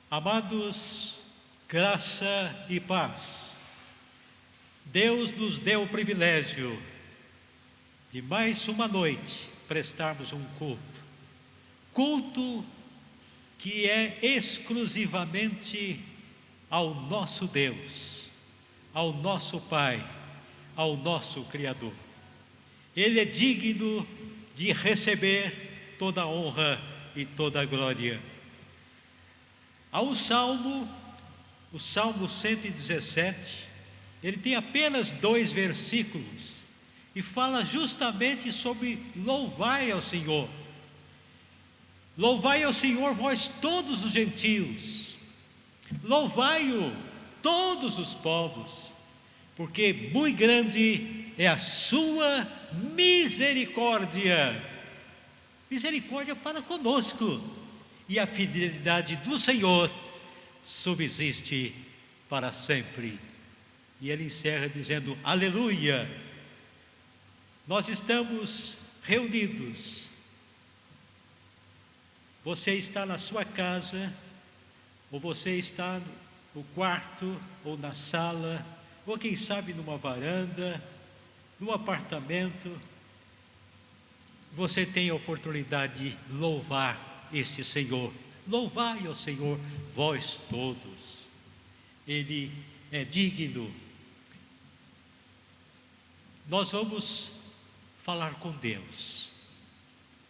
Amados, graça e paz. Deus nos deu o privilégio de mais uma noite prestarmos um culto. Culto que é exclusivamente ao nosso Deus, ao nosso Pai, ao nosso Criador. Ele é digno de receber toda a honra e toda a glória. Há um salmo, o Salmo 117, ele tem apenas 2 versículos e fala justamente sobre louvai ao Senhor. Louvai ao Senhor, vós todos os gentios, louvai-o todos os povos, porque muito grande é a sua misericórdia. Misericórdia para conosco, e a fidelidade do Senhor subsiste para sempre. E ele encerra dizendo, aleluia. Nós estamos reunidos. Você está na sua casa, ou você está no quarto, ou na sala, ou quem sabe numa varanda, num apartamento. Você tem a oportunidade de louvar este Senhor. Louvai ao Senhor, vós todos. Ele é digno. Nós vamos falar com Deus,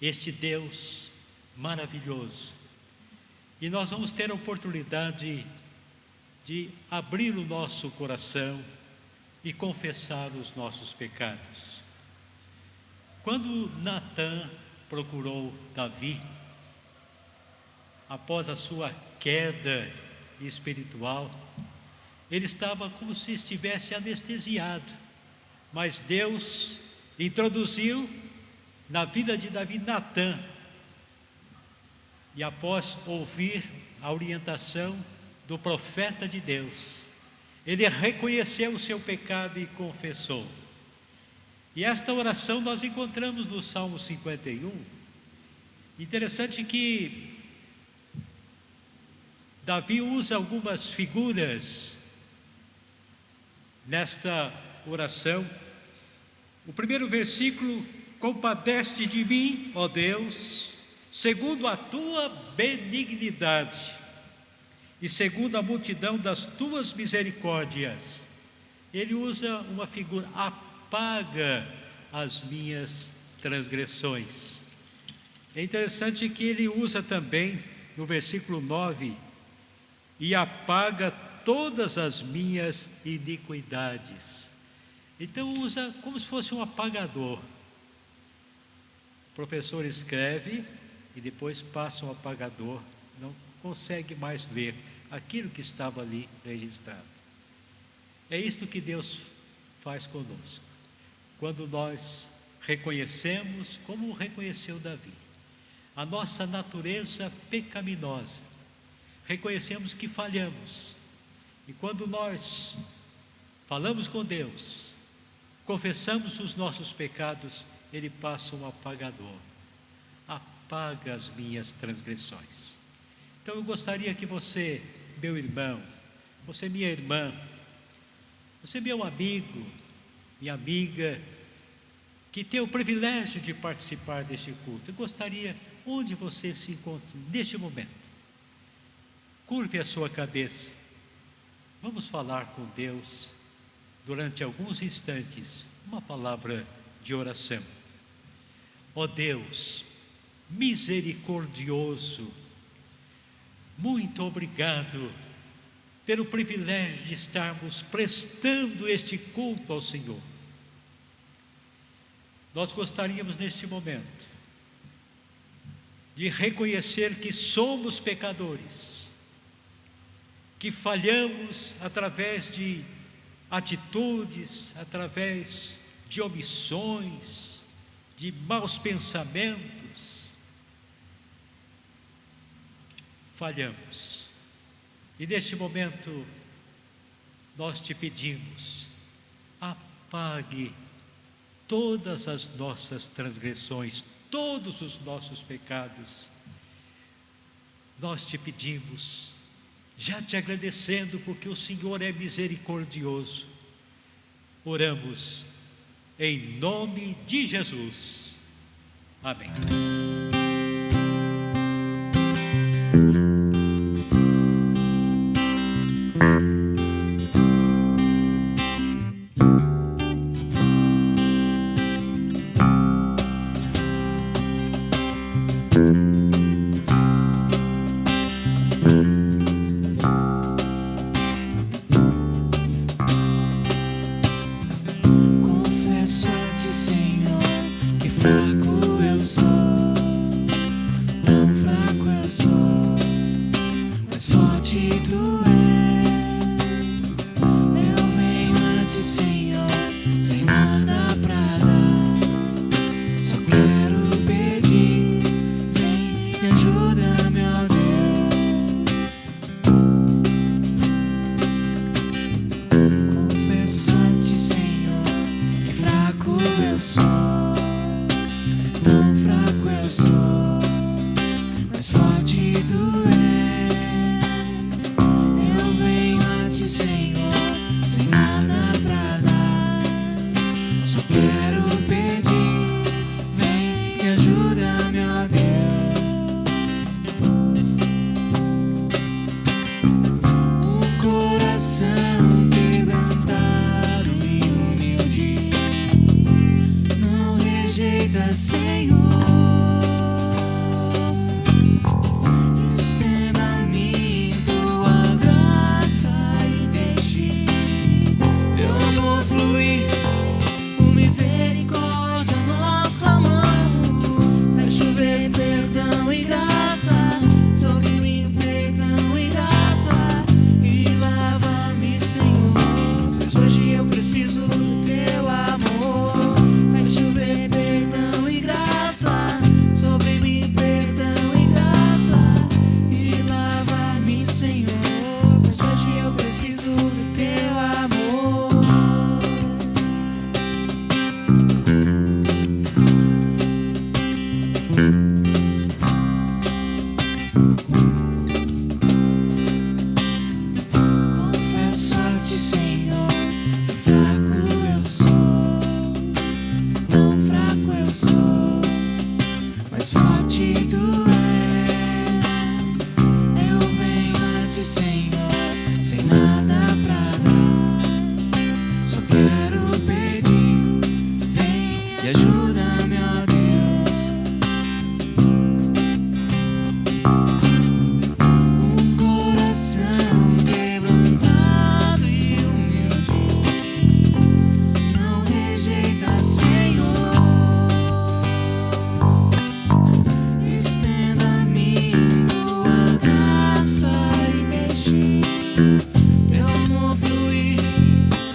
este Deus maravilhoso, e nós vamos ter a oportunidade de abrir o nosso coração e confessar os nossos pecados. Quando Natã procurou Davi, após a sua queda espiritual, ele estava como se estivesse anestesiado, mas Deus introduziu na vida de Davi Natã, e após ouvir a orientação do profeta de Deus, ele reconheceu o seu pecado e confessou. E esta oração nós encontramos no Salmo 51. Interessante que Davi usa algumas figuras nesta oração. O primeiro versículo, compadece de mim, ó Deus, segundo a tua benignidade e segundo a multidão das tuas misericórdias. Ele usa uma figura, apaga as minhas transgressões. É interessante que ele usa também, no versículo 9, e apaga todas as minhas iniquidades. Então usa como se fosse um apagador. O professor escreve e depois passa um apagador, não consegue mais ler aquilo que estava ali registrado. É isto que Deus faz conosco. Quando nós reconhecemos, como reconheceu Davi, a nossa natureza pecaminosa, reconhecemos que falhamos, e quando nós falamos com Deus, confessamos os nossos pecados, Ele passa um apagador, apaga as minhas transgressões. Então eu gostaria que você, meu irmão, você minha irmã, você meu amigo, minha amiga, que tem o privilégio de participar deste culto, eu gostaria, onde você se encontra neste momento, curve a sua cabeça, vamos falar com Deus durante alguns instantes, uma palavra de oração. Ó Deus, misericordioso, muito obrigado pelo privilégio de estarmos prestando este culto ao Senhor. Nós gostaríamos neste momento de reconhecer que somos pecadores, que falhamos através de atitudes, através de omissões, de maus pensamentos. Falhamos. E neste momento nós te pedimos, apague todas as nossas transgressões, todos os nossos pecados. Nós te pedimos, já te agradecendo porque o Senhor é misericordioso. Oramos em nome de Jesus. Amém. Confesso a ti, Senhor, que fraco eu sou, tão fraco eu sou, mas forte tu és. Eu venho a ti, Senhor, sem nada pra dar, só quero pedir, vem e ajuda-me, ó Deus. Confesso a ti, Senhor, que fraco eu sou, tão fraco eu sou, mas forte tu és. Eu venho a ti, Senhor, sem nada pra dar, só quero pedir, vem e ajuda-me, ó Deus. Um coração quebrantado e humilde não rejeita, Senhor. Estenda a mim tua graça e deixe teu amor fluir. Por misericórdia nós clamamos, faz chover perdão e graça sobre mim, perdão e graça, e lava-me, Senhor, pois hoje eu preciso do teu amor. Faz chover perdão e graça sobre mim, perdão e graça, e lava-me, Senhor, pois hoje eu preciso do teu amor. Confesso a ti, Senhor, que fraco eu sou, tão fraco eu sou, mas forte tu és. Eu venho a ti, Senhor, sem nada pra dar, só quero pedir, vem e ajuda-me, ó Deus. Um coração quebrantado e humilde não rejeita, Senhor. Estenda a mim tua graça e deixe teu amor fluir.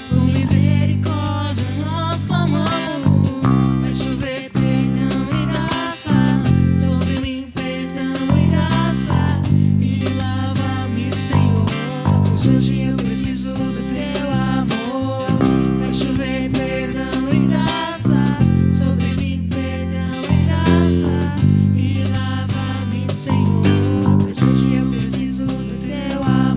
Por misericórdia nós clamamos, faz chover perdão e graça sobre mim, perdão e graça, e lava-me, Senhor, pois hoje eu preciso do teu amor. Faz chover perdão e graça sobre mim, perdão e graça, e lava-me, Senhor, pois hoje eu preciso do teu amor.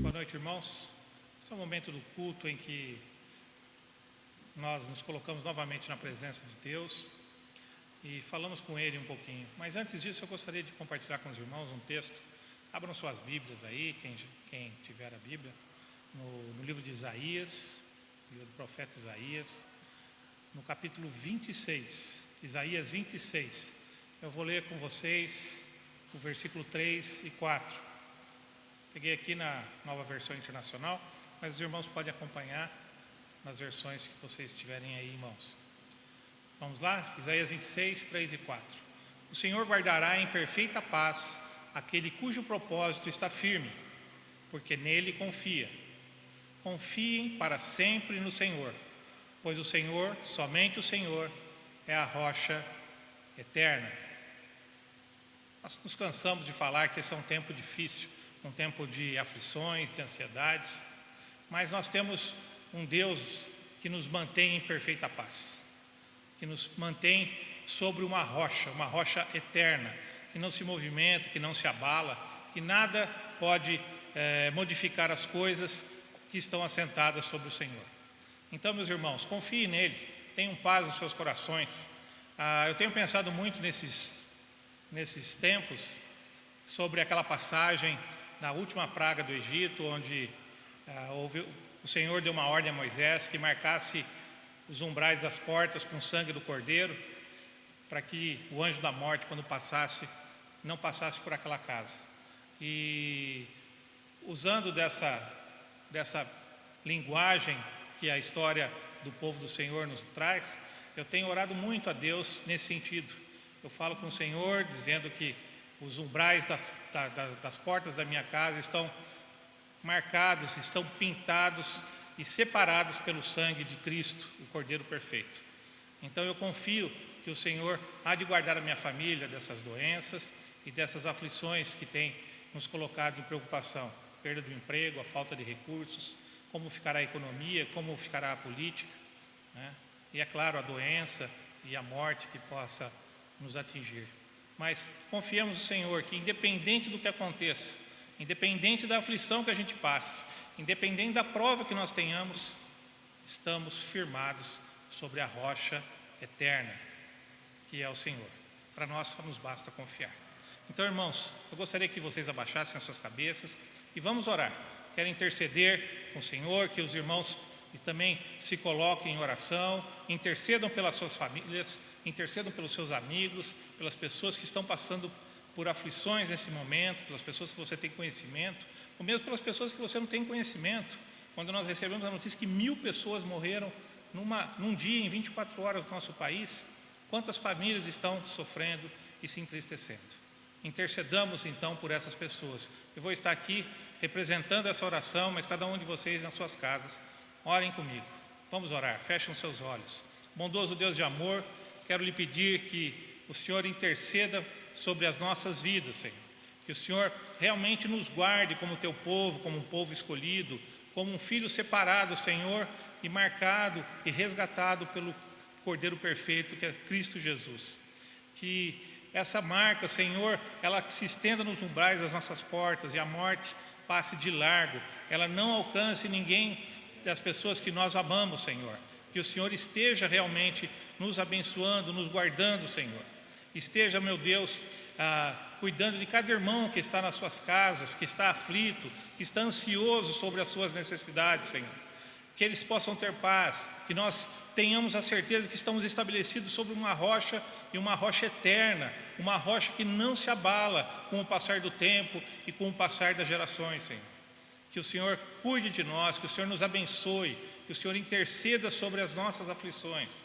Boa noite, irmãos. Esse é o momento do culto em que nós nos colocamos novamente na presença de Deus e falamos com Ele um pouquinho. Mas antes disso, eu gostaria de compartilhar com os irmãos um texto. Abram suas Bíblias aí, quem tiver a Bíblia, no livro de Isaías, livro do profeta Isaías, no capítulo 26, Isaías 26. Eu vou ler com vocês o versículo 3 e 4. Peguei aqui na Nova Versão Internacional, mas os irmãos podem acompanhar nas versões que vocês tiverem aí em mãos. Vamos lá? Isaías 26, 3 e 4. O Senhor guardará em perfeita paz aquele cujo propósito está firme, porque nele confia. Confiem para sempre no Senhor, pois o Senhor, somente o Senhor, é a rocha eterna. Nós nos cansamos de falar que esse é um tempo difícil, um tempo de aflições, de ansiedades, mas nós temos um Deus que nos mantém em perfeita paz, que nos mantém sobre uma rocha eterna, que não se movimenta, que não se abala, que nada pode modificar as coisas que estão assentadas sobre o Senhor. Então, meus irmãos, confiem nele, tenham paz nos seus corações. Eu tenho pensado muito nesses tempos sobre aquela passagem na última praga do Egito, onde o Senhor deu uma ordem a Moisés que marcasse os umbrais das portas com o sangue do cordeiro, para que o anjo da morte, quando passasse, não passasse por aquela casa. E usando dessa linguagem que a história do povo do Senhor nos traz, eu tenho orado muito a Deus nesse sentido. Eu falo com o Senhor dizendo que os umbrais das portas da minha casa estão marcados, estão pintados e separados pelo sangue de Cristo, o Cordeiro perfeito. Então eu confio que o Senhor há de guardar a minha família dessas doenças e dessas aflições que tem nos colocado em preocupação, perda do emprego, a falta de recursos, como ficará a economia, como ficará a política, né? E é claro, a doença e a morte que possa nos atingir. Mas confiemos no Senhor que, independente do que aconteça, independente da aflição que a gente passe, independente da prova que nós tenhamos, estamos firmados sobre a rocha eterna, que é o Senhor. Para nós só nos basta confiar. Então, irmãos, eu gostaria que vocês abaixassem as suas cabeças e vamos orar. Quero interceder com o Senhor, que os irmãos também se coloquem em oração, intercedam pelas suas famílias, intercedam pelos seus amigos, pelas pessoas que estão passando por aflições nesse momento, pelas pessoas que você tem conhecimento, ou mesmo pelas pessoas que você não tem conhecimento. Quando nós recebemos a notícia que 1000 pessoas morreram num dia, em 24 horas no nosso país, quantas famílias estão sofrendo e se entristecendo? Intercedamos então por essas pessoas. Eu vou estar aqui representando essa oração, mas cada um de vocês nas suas casas, orem comigo. Vamos orar, fechem os seus olhos. Bondoso Deus de amor, quero lhe pedir que o Senhor interceda sobre as nossas vidas, Senhor. Que o Senhor realmente nos guarde como teu povo, como um povo escolhido, como um filho separado, Senhor, e marcado e resgatado pelo Cordeiro perfeito, que é Cristo Jesus. Que essa marca, Senhor, ela se estenda nos umbrais das nossas portas e a morte passe de largo, ela não alcance ninguém das pessoas que nós amamos, Senhor. Que o Senhor esteja realmente nos abençoando, nos guardando, Senhor. Esteja, meu Deus, cuidando de cada irmão que está nas suas casas, que está aflito, que está ansioso sobre as suas necessidades, Senhor. Que eles possam ter paz, que nós tenhamos a certeza que estamos estabelecidos sobre uma rocha e uma rocha eterna, uma rocha que não se abala com o passar do tempo e com o passar das gerações, Senhor. Que o Senhor cuide de nós, que o Senhor nos abençoe, que o Senhor interceda sobre as nossas aflições.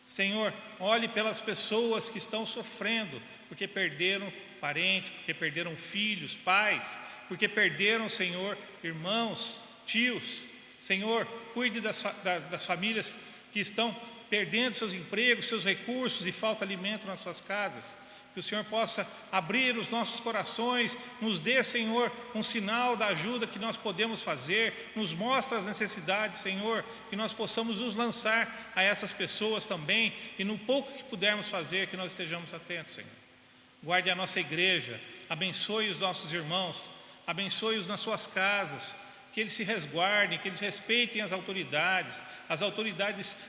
Senhor, olhe pelas pessoas que estão sofrendo, porque perderam parentes, porque perderam filhos, pais, porque perderam, Senhor, irmãos, tios. Senhor, cuide das famílias que estão perdendo seus empregos, seus recursos e falta alimento nas suas casas. Que o Senhor possa abrir os nossos corações, nos dê, Senhor, um sinal da ajuda que nós podemos fazer, nos mostra as necessidades, Senhor, que nós possamos nos lançar a essas pessoas também, e no pouco que pudermos fazer, que nós estejamos atentos, Senhor. Guarde a nossa igreja, abençoe os nossos irmãos, abençoe-os nas suas casas, que eles se resguardem, que eles respeitem as autoridades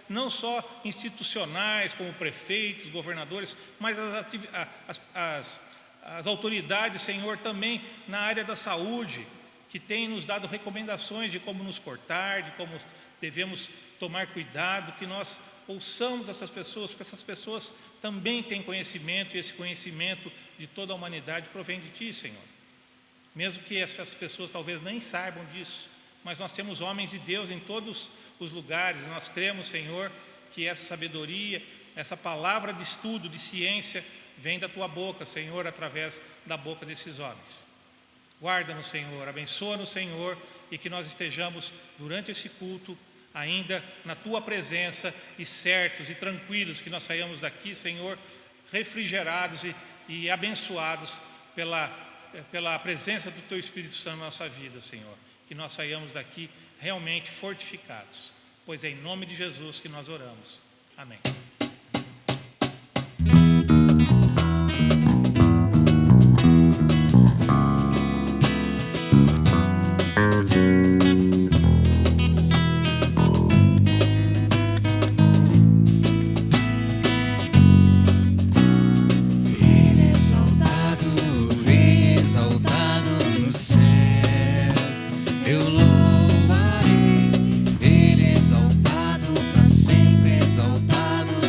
não só institucionais, como prefeitos, governadores, mas as autoridades, Senhor, também na área da saúde, que têm nos dado recomendações de como nos portar, de como devemos tomar cuidado, que nós ouçamos essas pessoas, porque essas pessoas também têm conhecimento, e esse conhecimento de toda a humanidade provém de Ti, Senhor. Mesmo que essas pessoas talvez nem saibam disso, mas nós temos homens de Deus em todos os lugares. Nós cremos, Senhor, que essa sabedoria, essa palavra de estudo, de ciência, vem da Tua boca, Senhor, através da boca desses homens. Guarda-nos, Senhor, abençoa-nos, Senhor, e que nós estejamos durante esse culto ainda na Tua presença e certos e tranquilos, que nós saiamos daqui, Senhor, refrigerados e abençoados pela pela presença do Teu Espírito Santo na nossa vida, Senhor. Que nós saiamos daqui realmente fortificados, pois é em nome de Jesus que nós oramos. Amém. Ele exaltado, pra sempre exaltado.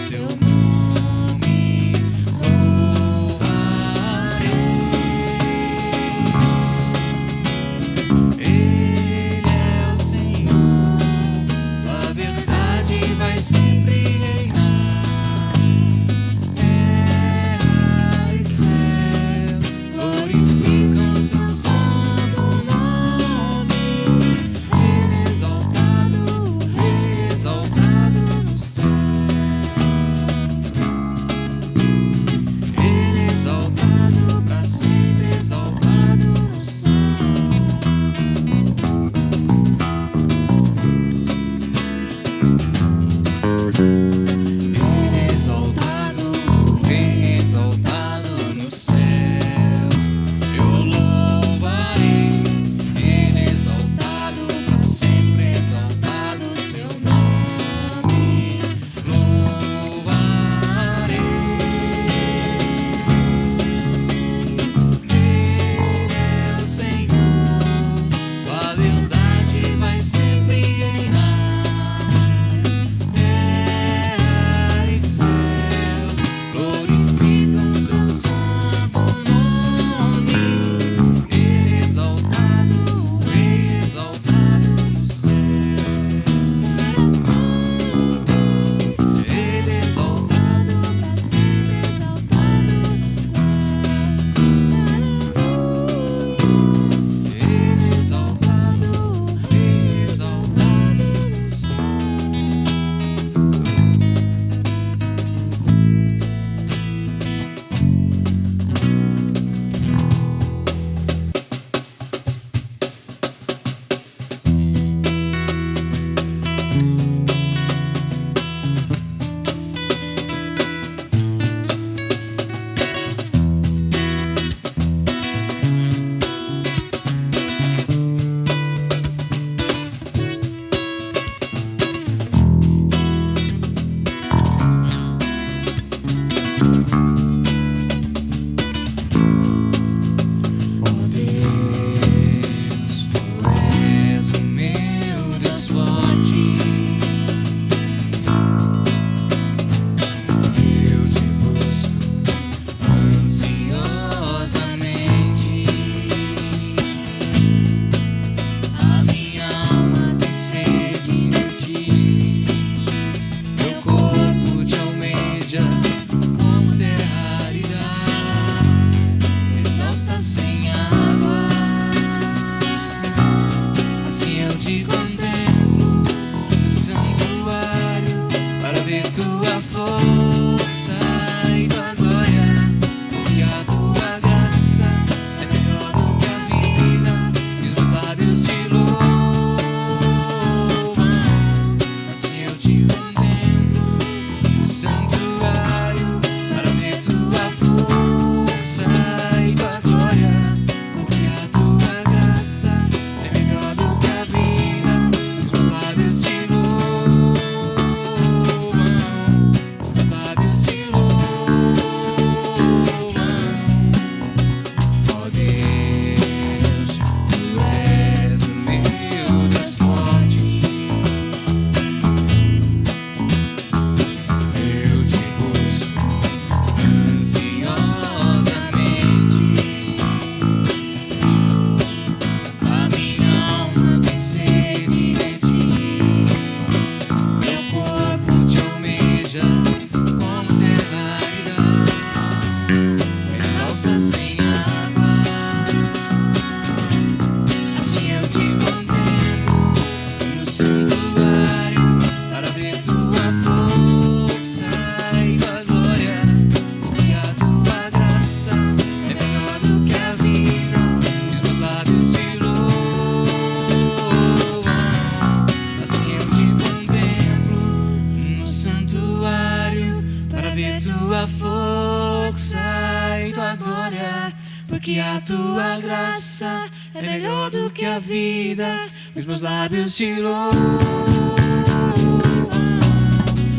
que a tua graça é melhor do que a vida. Os meus lábios te louvam.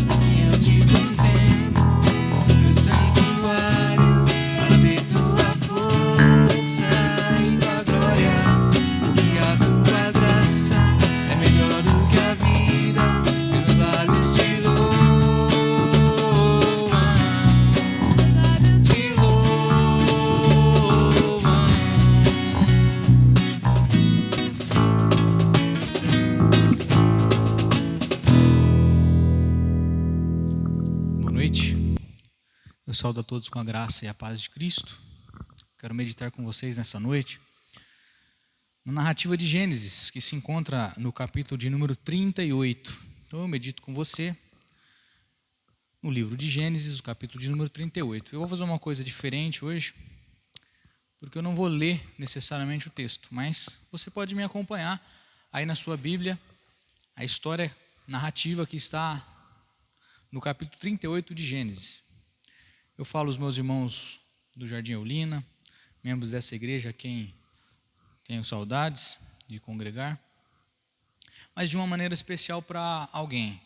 Assim eu te contemplo no santuário para ver tua força e tua glória. Porque a tua graça é melhor do que a vida. Os meus lábios te louvam. Os meus lábios te louvam. Boa noite. Eu saúdo a todos com a graça e a paz de Cristo. Quero meditar com vocês nessa noite na narrativa de Gênesis, que se encontra no capítulo de número 38. Então eu medito com você no livro de Gênesis, o capítulo de número 38. Eu vou fazer uma coisa diferente hoje, porque eu não vou ler necessariamente o texto, mas você pode me acompanhar aí na sua Bíblia, a história narrativa que está no capítulo 38 de Gênesis. Eu falo aos meus irmãos do Jardim Eulina, membros dessa igreja a quem tenho saudades de congregar, mas de uma maneira especial para alguém.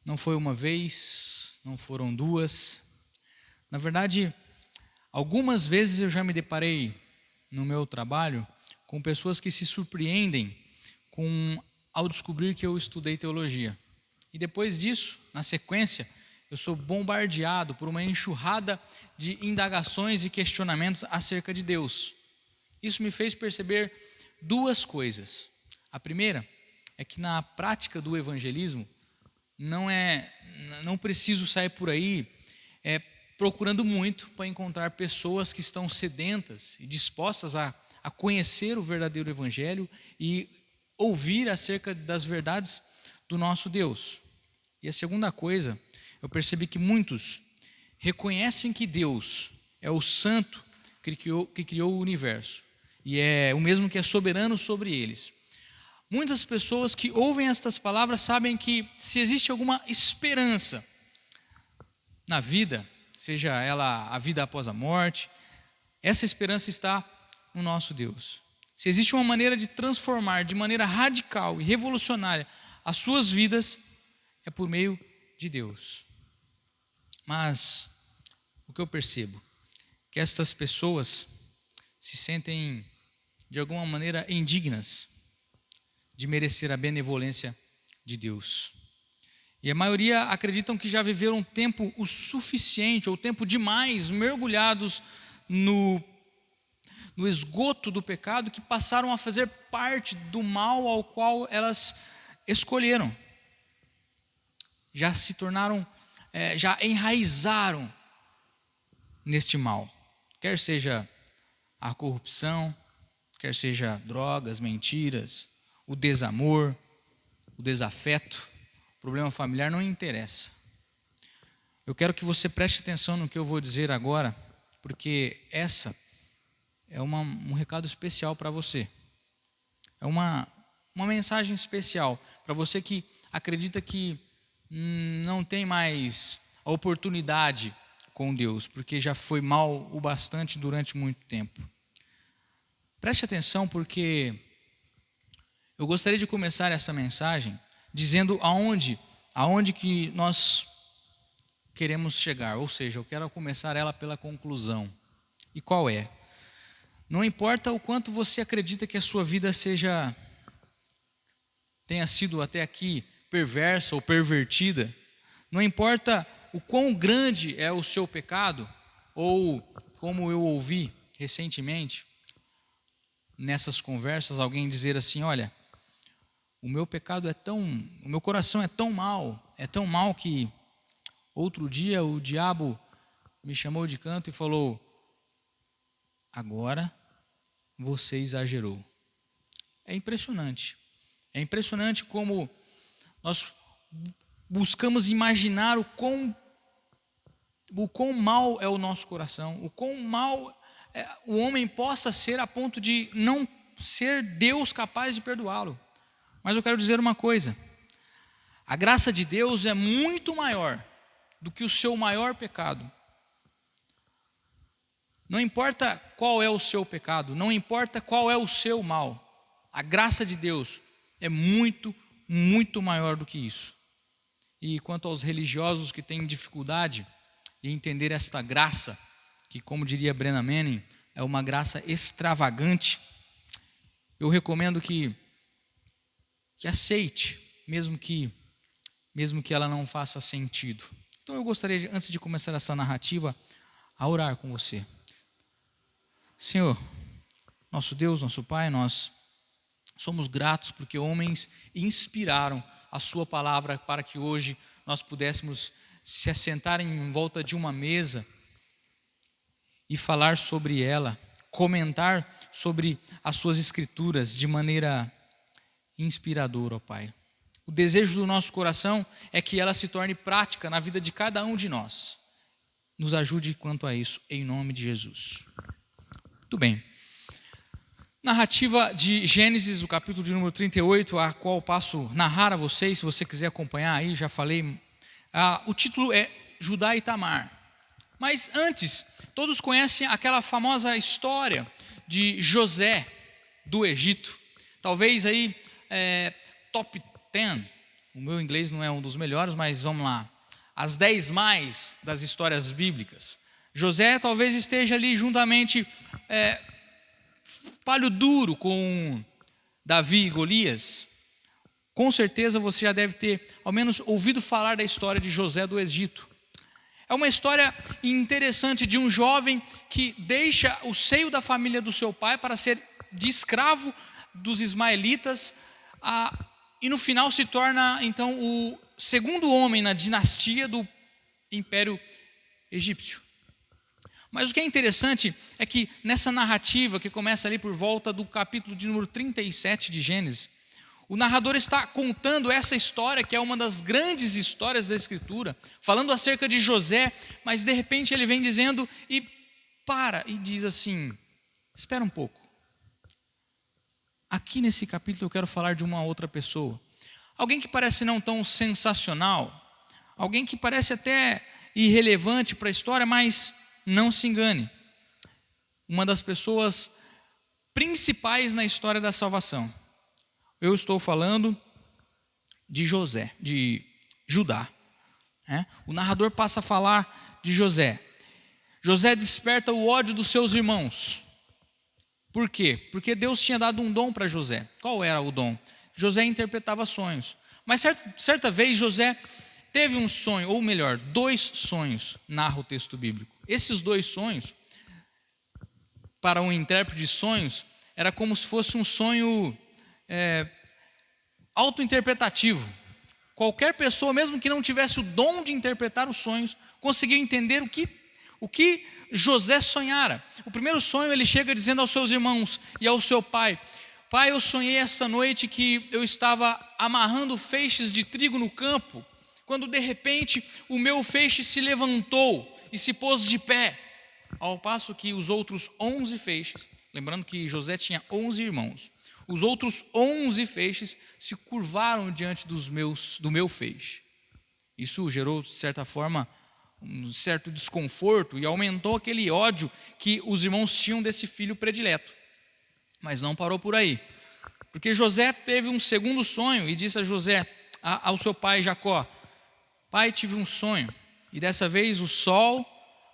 Não foi uma vez, não foram duas. Na verdade, algumas vezes eu já me deparei no meu trabalho com pessoas que se surpreendem ao descobrir que eu estudei teologia. E depois disso, na sequência, eu sou bombardeado por uma enxurrada de indagações e questionamentos acerca de Deus. Isso me fez perceber duas coisas. A primeira é que na prática do evangelismo, não preciso sair por aí procurando muito para encontrar pessoas que estão sedentas e dispostas a conhecer o verdadeiro evangelho e ouvir acerca das verdades do nosso Deus. E a segunda coisa, eu percebi que muitos reconhecem que Deus é o santo que criou o universo e é o mesmo que é soberano sobre eles. Muitas pessoas que ouvem estas palavras sabem que se existe alguma esperança na vida, seja ela a vida após a morte, essa esperança está no nosso Deus. Se existe uma maneira de transformar de maneira radical e revolucionária as suas vidas, é por meio de Deus. Mas o que eu percebo? Que estas pessoas se sentem de alguma maneira indignas de merecer a benevolência de Deus. E a maioria acreditam que já viveram tempo o suficiente ou tempo demais mergulhados no esgoto do pecado, que passaram a fazer parte do mal ao qual elas escolheram. Já se tornaram, já enraizaram neste mal. Quer seja a corrupção, quer seja drogas, mentiras, o desamor, o desafeto, o problema familiar, não interessa. Eu quero que você preste atenção no que eu vou dizer agora, porque essa é um recado especial para você. É uma mensagem especial para você que acredita que não tem mais a oportunidade com Deus, porque já foi mal o bastante durante muito tempo. Preste atenção, porque eu gostaria de começar essa mensagem dizendo aonde que nós queremos chegar, ou seja, eu quero começar ela pela conclusão. E qual é? Não importa o quanto você acredita que a sua vida tenha sido até aqui perversa ou pervertida, não importa o quão grande é o seu pecado, ou como eu ouvi recentemente nessas conversas alguém dizer assim: olha, o meu coração é tão mal que outro dia o diabo me chamou de canto e falou: agora você exagerou. É impressionante como nós buscamos imaginar o quão mal é o nosso coração, o quão mal o homem possa ser a ponto de não ser Deus capaz de perdoá-lo. Mas eu quero dizer uma coisa: a graça de Deus é muito maior do que o seu maior pecado. Não importa qual é o seu pecado, não importa qual é o seu mal, a graça de Deus é muito, muito maior do que isso. E quanto aos religiosos que têm dificuldade em entender esta graça, que, como diria Brennan Manning, é uma graça extravagante, eu recomendo que aceite, mesmo que ela não faça sentido. Então eu gostaria, antes de começar essa narrativa, a orar com você. Senhor, nosso Deus, nosso Pai, nós somos gratos porque homens inspiraram a sua palavra para que hoje nós pudéssemos se assentar em volta de uma mesa e falar sobre ela, comentar sobre as suas escrituras de maneira inspiradora, ó Pai. O desejo do nosso coração é que ela se torne prática na vida de cada um de nós. Nos ajude quanto a isso, em nome de Jesus. Muito bem. Narrativa de Gênesis, o capítulo de número 38, a qual passo a narrar a vocês, se você quiser acompanhar aí, já falei. O título é Judá e Tamar. Mas antes, todos conhecem aquela famosa história de José do Egito. Talvez aí top 10, o meu inglês não é um dos melhores, mas vamos lá. As 10 mais das histórias bíblicas. José talvez esteja ali juntamente palho duro com Davi e Golias. Com certeza você já deve ter ao menos ouvido falar da história de José do Egito. É uma história interessante de um jovem que deixa o seio da família do seu pai para ser de escravo dos ismaelitas e no final se torna então o segundo homem na dinastia do Império Egípcio. Mas o que é interessante é que nessa narrativa que começa ali por volta do capítulo de número 37 de Gênesis, o narrador está contando essa história, que é uma das grandes histórias da Escritura, falando acerca de José, mas de repente ele vem dizendo e diz assim, espera um pouco. Aqui nesse capítulo eu quero falar de uma outra pessoa. Alguém que parece não tão sensacional, alguém que parece até irrelevante para a história, mas não se engane. Uma das pessoas principais na história da salvação. Eu estou falando de Judá. O narrador passa a falar de José. José desperta o ódio dos seus irmãos. Por quê? Porque Deus tinha dado um dom para José. Qual era o dom? José interpretava sonhos. Mas certa vez José teve um sonho, ou melhor, 2 sonhos, narra o texto bíblico. Esses 2 sonhos, para um intérprete de sonhos, era como se fosse um sonho autointerpretativo. Qualquer pessoa, mesmo que não tivesse o dom de interpretar os sonhos, conseguia entender o que José sonhara. O primeiro sonho ele chega dizendo aos seus irmãos e ao seu pai: Pai, eu sonhei esta noite que eu estava amarrando feixes de trigo no campo, quando de repente o meu feixe se levantou e se pôs de pé, ao passo que os outros 11 feixes, lembrando que José tinha 11 irmãos, os outros 11 feixes se curvaram diante do meu feixe. Isso gerou, de certa forma, um certo desconforto e aumentou aquele ódio que os irmãos tinham desse filho predileto. Mas não parou por aí, porque José teve um segundo sonho e disse a José, ao seu pai Jacó: Pai, tive um sonho, e dessa vez o sol,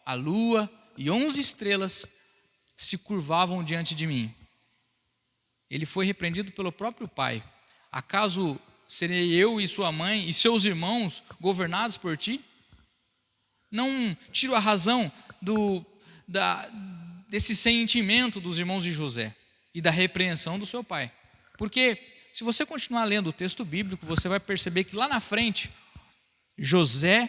a lua e 11 estrelas se curvavam diante de mim. Ele foi repreendido pelo próprio pai. Acaso serei eu e sua mãe e seus irmãos governados por ti? Não tiro a razão desse sentimento dos irmãos de José e da repreensão do seu pai. Porque se você continuar lendo o texto bíblico, você vai perceber que lá na frente, José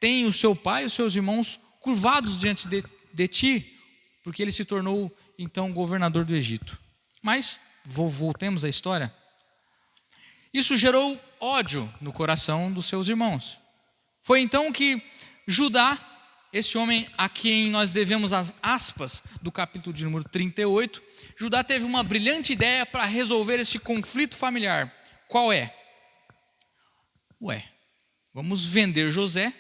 tem o seu pai e os seus irmãos curvados diante de ti, porque ele se tornou então governador do Egito. Mas voltemos à história. Isso gerou ódio no coração dos seus irmãos. Foi então que Judá, esse homem a quem nós devemos as aspas do capítulo de número 38, Judá teve uma brilhante ideia para resolver esse conflito familiar. Qual é? Vamos vender José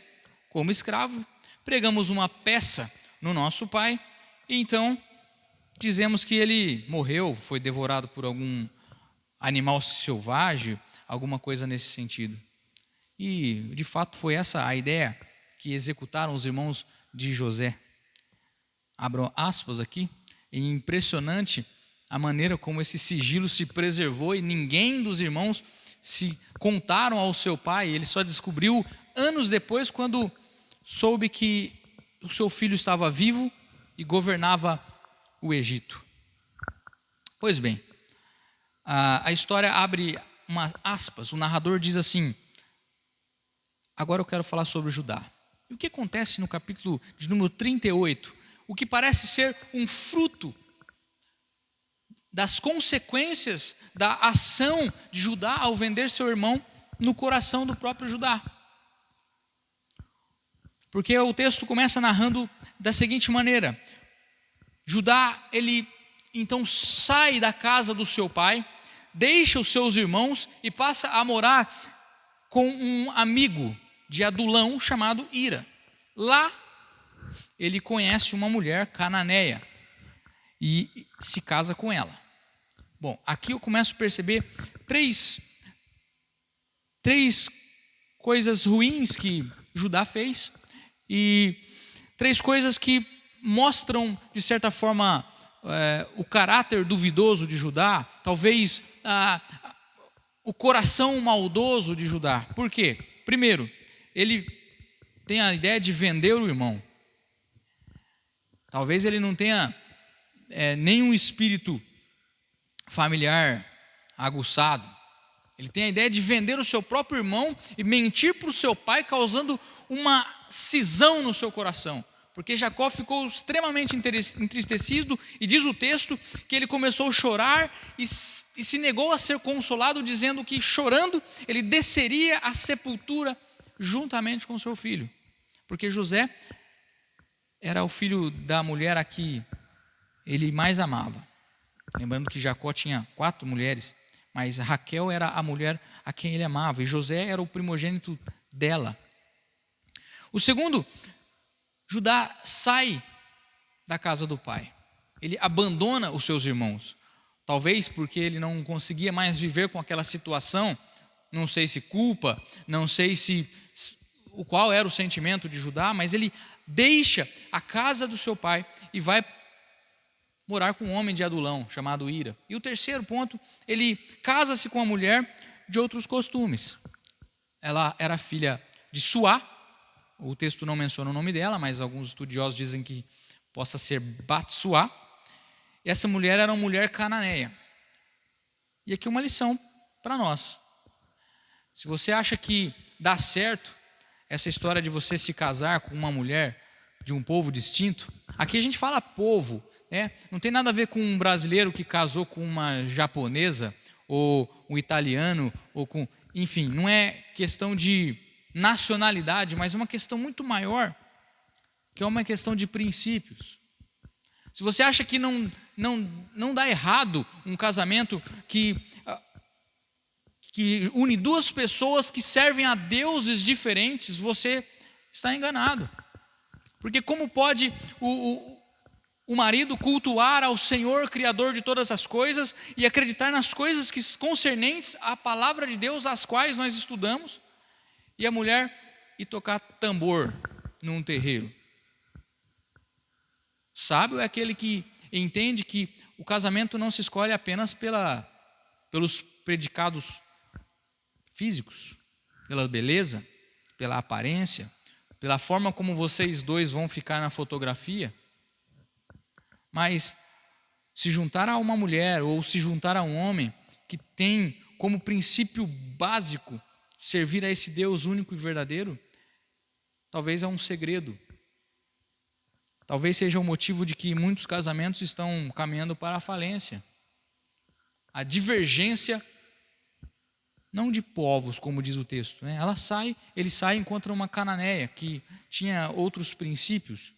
como escravo, pregamos uma peça no nosso pai e então dizemos que ele morreu, foi devorado por algum animal selvagem, alguma coisa nesse sentido. E, de fato, foi essa a ideia que executaram os irmãos de José. Abram aspas aqui. É impressionante a maneira como esse sigilo se preservou e ninguém dos irmãos se contaram ao seu pai. Ele só descobriu anos depois, quando soube que o seu filho estava vivo e governava o Egito. Pois bem, a história abre umas aspas. O narrador diz assim: agora eu quero falar sobre Judá. E o que acontece no capítulo de número 38? O que parece ser um fruto das consequências da ação de Judá ao vender seu irmão no coração do próprio Judá. Porque o texto começa narrando da seguinte maneira: Judá, ele então sai da casa do seu pai, deixa os seus irmãos e passa a morar com um amigo de Adulão chamado Ira. Lá ele conhece uma mulher cananeia e se casa com ela. Bom, aqui eu começo a perceber três coisas ruins que Judá fez e três coisas que mostram, de certa forma, o caráter duvidoso de Judá, talvez o coração maldoso de Judá. Por quê? Primeiro, ele tem a ideia de vender o irmão. Talvez ele não tenha nenhum espírito familiar aguçado. Ele tem a ideia de vender o seu próprio irmão e mentir para o seu pai, causando uma cisão no seu coração. Porque Jacó ficou extremamente entristecido e diz o texto que ele começou a chorar e se negou a ser consolado, dizendo que chorando ele desceria à sepultura juntamente com seu filho. Porque José era o filho da mulher a que ele mais amava. Lembrando que Jacó tinha 4 mulheres, mas Raquel era a mulher a quem ele amava, e José era o primogênito dela. O segundo, Judá sai da casa do pai. Ele abandona os seus irmãos. Talvez porque ele não conseguia mais viver com aquela situação. Não sei se culpa, não sei qual era o sentimento de Judá, mas ele deixa a casa do seu pai e vai morar com um homem de Adulão, chamado Ira. E o terceiro ponto, ele casa-se com uma mulher de outros costumes. Ela era filha de Suá. O texto não menciona o nome dela, mas alguns estudiosos dizem que possa ser Batsuá. E essa mulher era uma mulher cananeia. E aqui uma lição para nós. Se você acha que dá certo essa história de você se casar com uma mulher de um povo distinto, aqui a gente fala povo, não tem nada a ver com um brasileiro que casou com uma japonesa, ou um italiano, enfim, não é questão de nacionalidade, mas uma questão muito maior, que é uma questão de princípios. Se você acha que não dá errado um casamento que une duas pessoas que servem a deuses diferentes, você está enganado. Porque como pode o marido cultuar ao Senhor, Criador de todas as coisas, e acreditar nas coisas que concernentes à palavra de Deus, as quais nós estudamos, e a mulher ir tocar tambor num terreiro? Sábio é aquele que entende que o casamento não se escolhe apenas pelos predicados físicos, pela beleza, pela aparência, pela forma como vocês dois vão ficar na fotografia, mas se juntar a uma mulher ou se juntar a um homem que tem como princípio básico servir a esse Deus único e verdadeiro, talvez é um segredo. Talvez seja o motivo de que muitos casamentos estão caminhando para a falência. A divergência, não de povos, como diz o texto, ele sai e encontra uma cananeia que tinha outros princípios,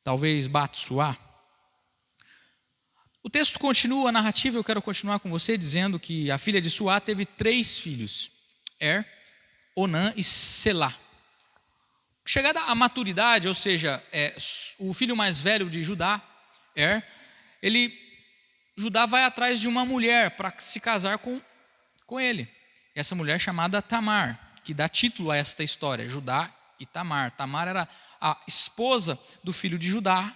talvez Batsuá. O texto continua, a narrativa, eu quero continuar com você, dizendo que a filha de Suá teve 3 filhos, Onã e Selá. Chegada à maturidade, ou seja, o filho mais velho de Judá, Judá vai atrás de uma mulher para se casar com ele. Essa mulher chamada Tamar, que dá título a esta história, Judá e Tamar. Tamar era a esposa do filho de Judá,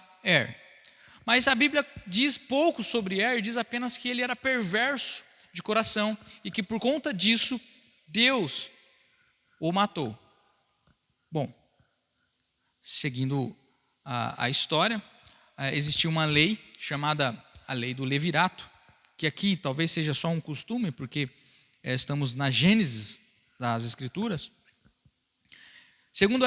Mas a Bíblia diz pouco sobre diz apenas que ele era perverso de coração e que por conta disso Deus o matou. Bom, seguindo a história, existia uma lei chamada a lei do levirato, que aqui talvez seja só um costume, porque estamos na Gênesis das Escrituras. Segundo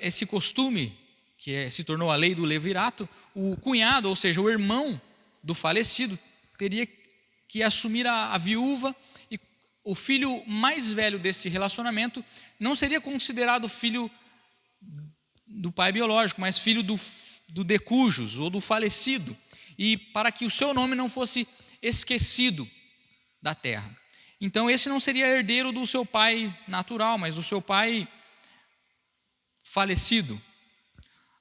esse costume, que se tornou a lei do levirato, o cunhado, ou seja, o irmão do falecido, teria que assumir a viúva, e o filho mais velho desse relacionamento não seria considerado filho do pai biológico, mas filho do decujus, ou do falecido, e para que o seu nome não fosse esquecido da terra. Então esse não seria herdeiro do seu pai natural, mas do seu pai falecido.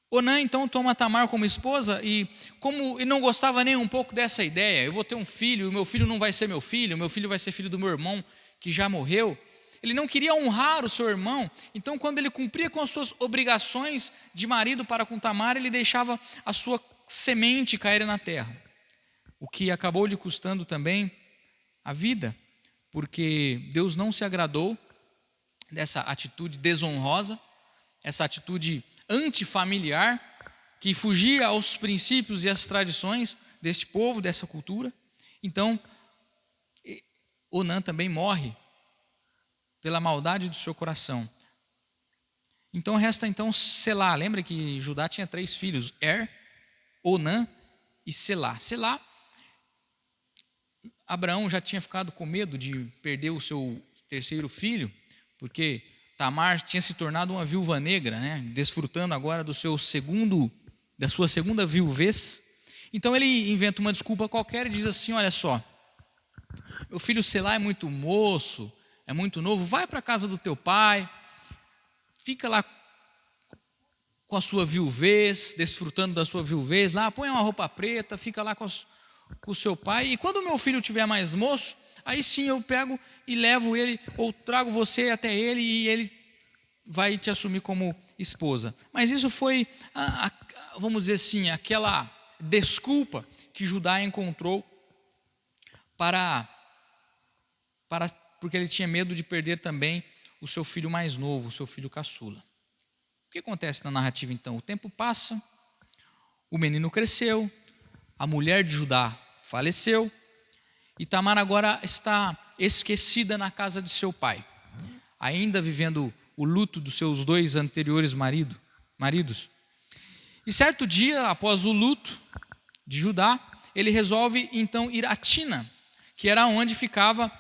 Onã então toma Tamar como esposa, e como ele não gostava nem um pouco dessa ideia, eu vou ter um filho, o meu filho não vai ser meu filho vai ser filho do meu irmão que já morreu. Ele não queria honrar o seu irmão, então quando ele cumpria com as suas obrigações de marido para com Tamar, ele deixava a sua semente cair na terra, o que acabou lhe custando também a vida, porque Deus não se agradou dessa atitude desonrosa, essa atitude antifamiliar, que fugia aos princípios e às tradições deste povo, dessa cultura. Então, Onã também morre pela maldade do seu coração. Então resta Selá. Lembra que Judá tinha 3 filhos, Onã e Selá. Selá, Abraão já tinha ficado com medo de perder o seu terceiro filho, porque Tamar tinha se tornado uma viúva negra, desfrutando agora da sua segunda viuvez. Então ele inventa uma desculpa qualquer e diz assim: olha só, meu filho Selá é muito moço, é muito novo, vai para a casa do teu pai, fica lá com a sua viuvez, desfrutando da sua viuvez, lá põe uma roupa preta, fica lá com o seu pai, e quando o meu filho tiver mais moço, aí sim eu pego e levo ele, ou trago você até ele, e ele vai te assumir como esposa. Mas isso foi, vamos dizer assim, aquela desculpa que Judá encontrou porque ele tinha medo de perder também o seu filho mais novo, o seu filho caçula. O que acontece na narrativa então? O tempo passa, o menino cresceu, a mulher de Judá faleceu, e Tamar agora está esquecida na casa de seu pai, ainda vivendo o luto dos seus 2 anteriores maridos. E certo dia, após o luto de Judá, ele resolve então ir a Tina, que era onde ficava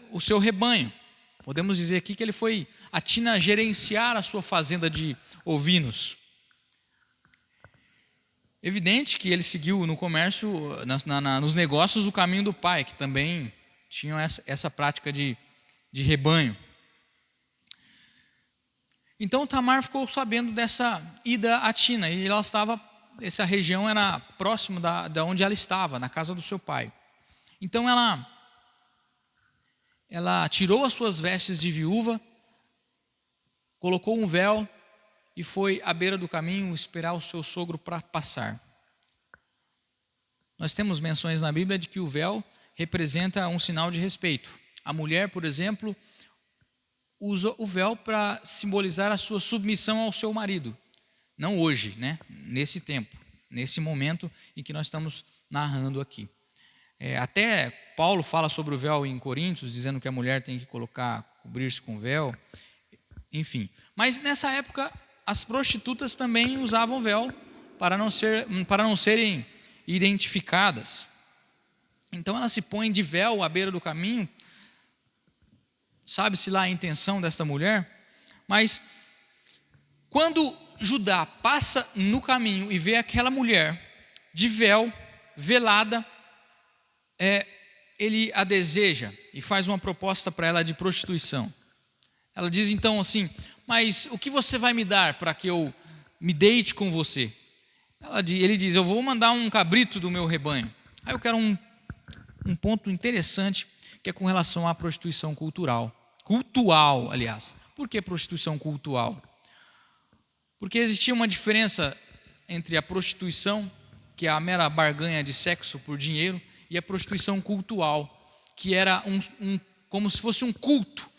o seu rebanho. Podemos dizer aqui que ele foi a Tina gerenciar a sua fazenda de ovinos. Evidente que ele seguiu no comércio, nos negócios, o caminho do pai, que também tinham essa prática de rebanho. Então Tamar ficou sabendo dessa ida a Tina, e essa região era próximo da onde ela estava, na casa do seu pai. Então ela tirou as suas vestes de viúva, colocou um véu e foi à beira do caminho esperar o seu sogro para passar. Nós temos menções na Bíblia de que o véu representa um sinal de respeito. A mulher, por exemplo, usa o véu para simbolizar a sua submissão ao seu marido. Não hoje, nesse tempo, nesse momento em que nós estamos narrando aqui. Até Paulo fala sobre o véu em Coríntios, dizendo que a mulher tem que cobrir-se com véu, enfim. Mas nessa época, as prostitutas também usavam véu para não serem identificadas. Então ela se põe de véu à beira do caminho. Sabe-se lá a intenção desta mulher? Mas quando Judá passa no caminho e vê aquela mulher de véu, velada, ele a deseja e faz uma proposta para ela de prostituição. Ela diz então assim: mas o que você vai me dar para que eu me deite com você? Ele diz, eu vou mandar um cabrito do meu rebanho. Aí eu quero um ponto interessante, que é com relação à prostituição cultural. Cultual, aliás. Por que prostituição cultural? Porque existia uma diferença entre a prostituição, que é a mera barganha de sexo por dinheiro, e a prostituição cultural, que era como se fosse um culto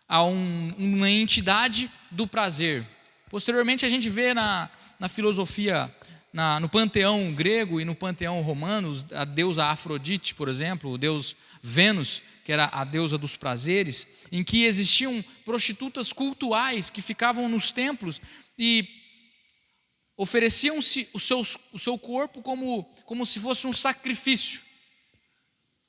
a uma entidade do prazer. Posteriormente a gente vê na filosofia, no panteão grego e no panteão romano, a deusa Afrodite, por exemplo, o deus Vênus, que era a deusa dos prazeres, em que existiam prostitutas cultuais que ficavam nos templos e ofereciam-se o seu corpo como se fosse um sacrifício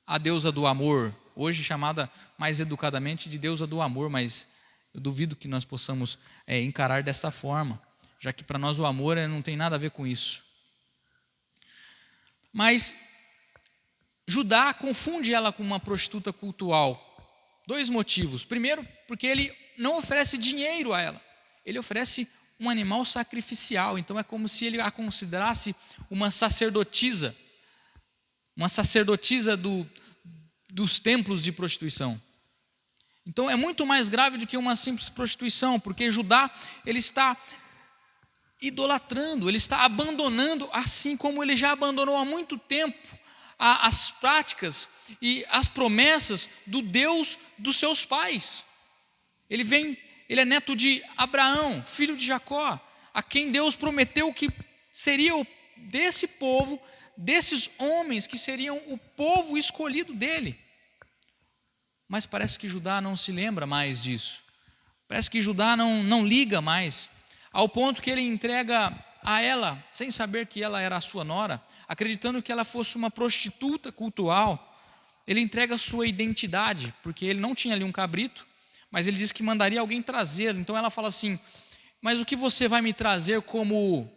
à deusa do amor, hoje chamada mais educadamente de deusa do amor, mas eu duvido que nós possamos encarar desta forma, já que para nós o amor não tem nada a ver com isso. Mas Judá confunde ela com uma prostituta cultual. 2 motivos. Primeiro, porque ele não oferece dinheiro a ela, ele oferece um animal sacrificial, então é como se ele a considerasse uma sacerdotisa dos templos de prostituição. Então é muito mais grave do que uma simples prostituição, porque Judá, ele está idolatrando, ele está abandonando, assim como ele já abandonou há muito tempo as práticas e as promessas do Deus dos seus pais. Ele é neto de Abraão, filho de Jacó, a quem Deus prometeu que seria desse povo, desses homens que seriam o povo escolhido dele. Mas parece que Judá não se lembra mais disso. Parece que Judá não liga mais, ao ponto que ele entrega a ela, sem saber que ela era a sua nora, acreditando que ela fosse uma prostituta cultual. Ele entrega a sua identidade, porque ele não tinha ali um cabrito, mas ele disse que mandaria alguém trazê-lo. Então ela fala assim, mas o que você vai me trazer como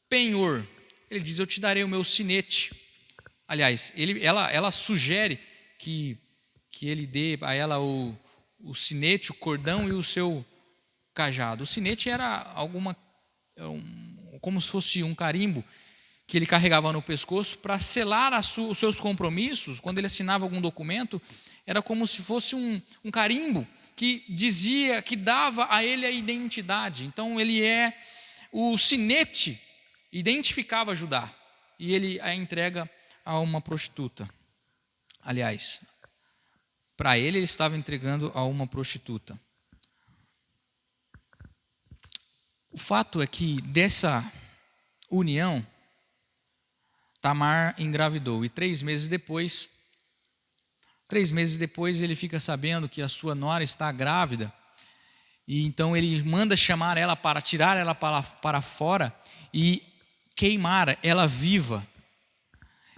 penhor? Ele diz, eu te darei o meu sinete. Aliás, ela sugere que ele dê a ela o sinete, o cordão e o seu cajado. O sinete era como se fosse um carimbo que ele carregava no pescoço para selar os seus compromissos. Quando ele assinava algum documento, era como se fosse um carimbo que dizia, que dava a ele a identidade. Então o sinete identificava Judá e ele a entrega a uma prostituta. Aliás, para ele estava entregando a uma prostituta. O fato é que dessa união, Tamar engravidou e 3 meses depois ele fica sabendo que a sua nora está grávida, e então ele manda chamar ela para tirar ela para fora e queimar ela viva.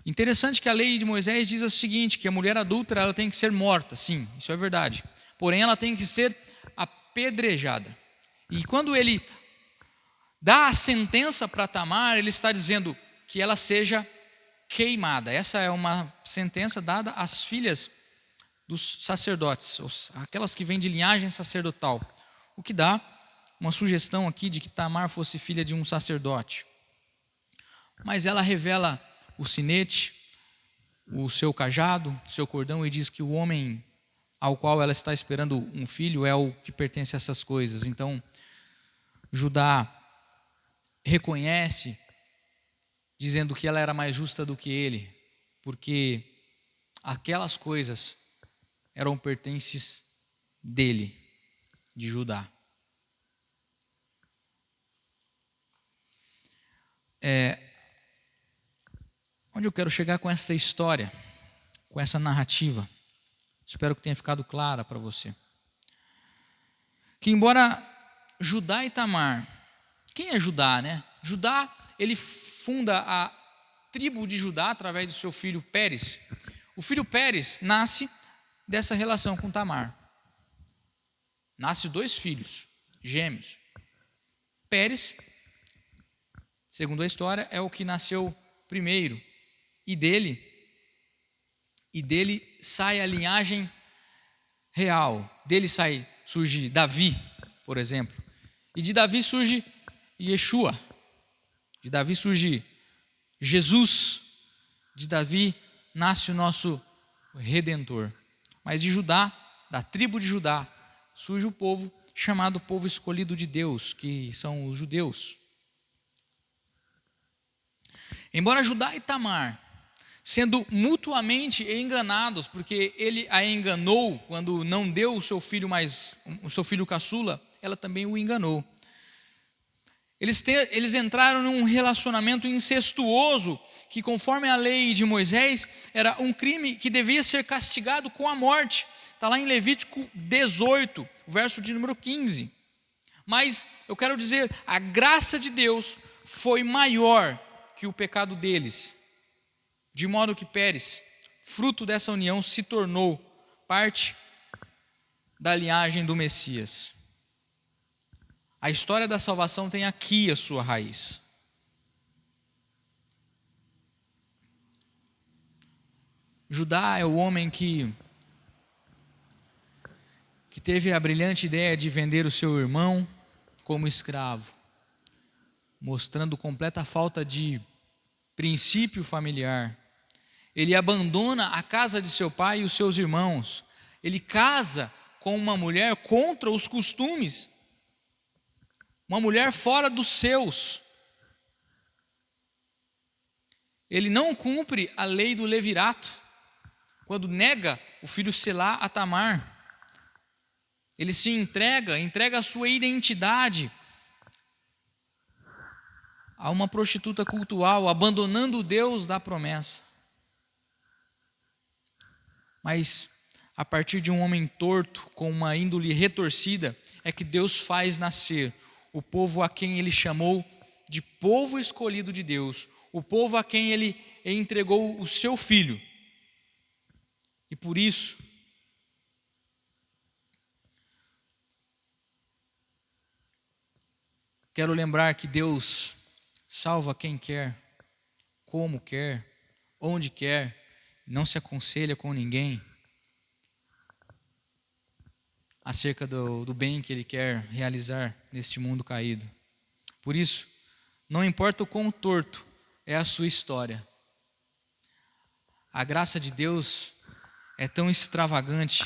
Interessante que a lei de Moisés diz o seguinte, que a mulher adúltera ela tem que ser morta, sim, isso é verdade, porém ela tem que ser apedrejada. E quando ele dá a sentença para Tamar, ele está dizendo que ela seja queimada. Essa é uma sentença dada às filhas dos sacerdotes, aquelas que vêm de linhagem sacerdotal, o que dá uma sugestão aqui de que Tamar fosse filha de um sacerdote. Mas ela revela o sinete, o seu cajado, o seu cordão, e diz que o homem ao qual ela está esperando um filho é o que pertence a essas coisas. Então, Judá reconhece, dizendo que ela era mais justa do que ele, porque aquelas coisas eram pertences dele, de Judá. Onde eu quero chegar com essa história, com essa narrativa, espero que tenha ficado clara para você. Que embora Judá e Tamar, quem é Judá, né? Judá, ele funda a tribo de Judá através do seu filho Pérez. O filho Pérez nasce dessa relação com Tamar. Nasce 2 filhos, gêmeos. Pérez, segundo a história, é o que nasceu primeiro. E dele sai a linhagem real. Dele surge Davi, por exemplo. E de Davi surge Yeshua. De Davi surge Jesus. De Davi nasce o nosso Redentor. Mas de Judá, da tribo de Judá, surge o povo chamado povo escolhido de Deus, que são os judeus. Embora Judá e Tamar, sendo mutuamente enganados, porque ele a enganou quando não deu o seu filho caçula, ela também o enganou. Eles entraram num relacionamento incestuoso, que conforme a lei de Moisés, era um crime que devia ser castigado com a morte. Está lá em Levítico 18, verso de número 15. Mas eu quero dizer, a graça de Deus foi maior que o pecado deles. De modo que Pérez, fruto dessa união, se tornou parte da linhagem do Messias. A história da salvação tem aqui a sua raiz. Judá é o homem que teve a brilhante ideia de vender o seu irmão como escravo, mostrando completa falta de princípio familiar. Ele abandona a casa de seu pai e os seus irmãos. Ele casa com uma mulher contra os costumes. Uma mulher fora dos seus. Ele não cumpre a lei do levirato, quando nega o filho Selá a Tamar. Ele se entrega a sua identidade a uma prostituta cultual, abandonando o Deus da promessa. Mas a partir de um homem torto, com uma índole retorcida, é que Deus faz nascer o povo a quem ele chamou de povo escolhido de Deus, o povo a quem ele entregou o seu filho. E por isso, quero lembrar que Deus salva quem quer, como quer, onde quer, não se aconselha com ninguém acerca do bem que Ele quer realizar neste mundo caído. Por isso, não importa o quão torto é a sua história, a graça de Deus é tão extravagante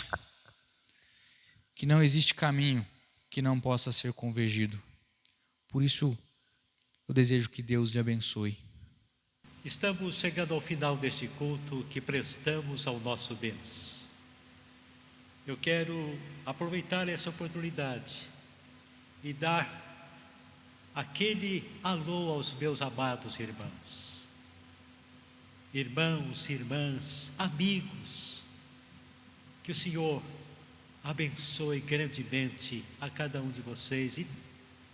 que não existe caminho que não possa ser convergido. Por isso, eu desejo que Deus lhe abençoe. Estamos chegando ao final deste culto que prestamos ao nosso Deus. Eu quero aproveitar essa oportunidade e dar aquele alô aos meus amados irmãos. Irmãos, irmãs, amigos, que o Senhor abençoe grandemente a cada um de vocês e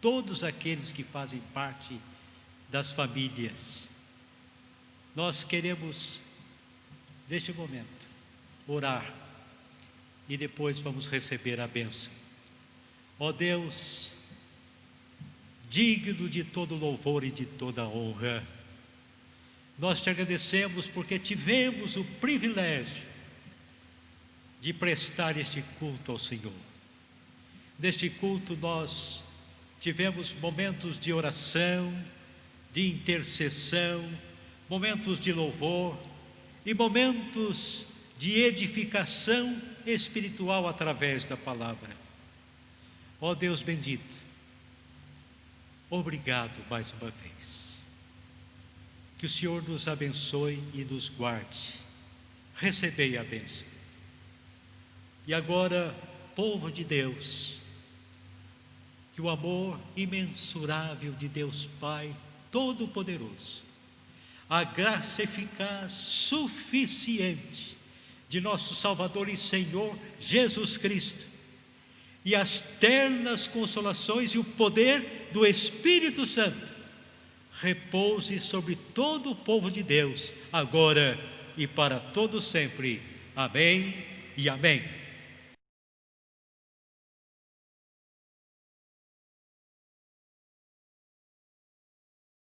todos aqueles que fazem parte das famílias. Nós queremos, neste momento, orar e depois vamos receber a bênção. Ó Deus, digno de todo louvor e de toda honra, nós te agradecemos porque tivemos o privilégio de prestar este culto ao Senhor. Neste culto nós tivemos momentos de oração, de intercessão, momentos de louvor e momentos de edificação espiritual através da palavra. Ó Deus bendito, obrigado mais uma vez. Que o Senhor nos abençoe e nos guarde. Recebei a bênção. E agora, povo de Deus, que o amor imensurável de Deus Pai Todo-Poderoso, a graça eficaz suficiente de nosso Salvador e Senhor Jesus Cristo, e as ternas consolações e o poder do Espírito Santo, repouse sobre todo o povo de Deus, agora e para todo sempre. Amém e amém.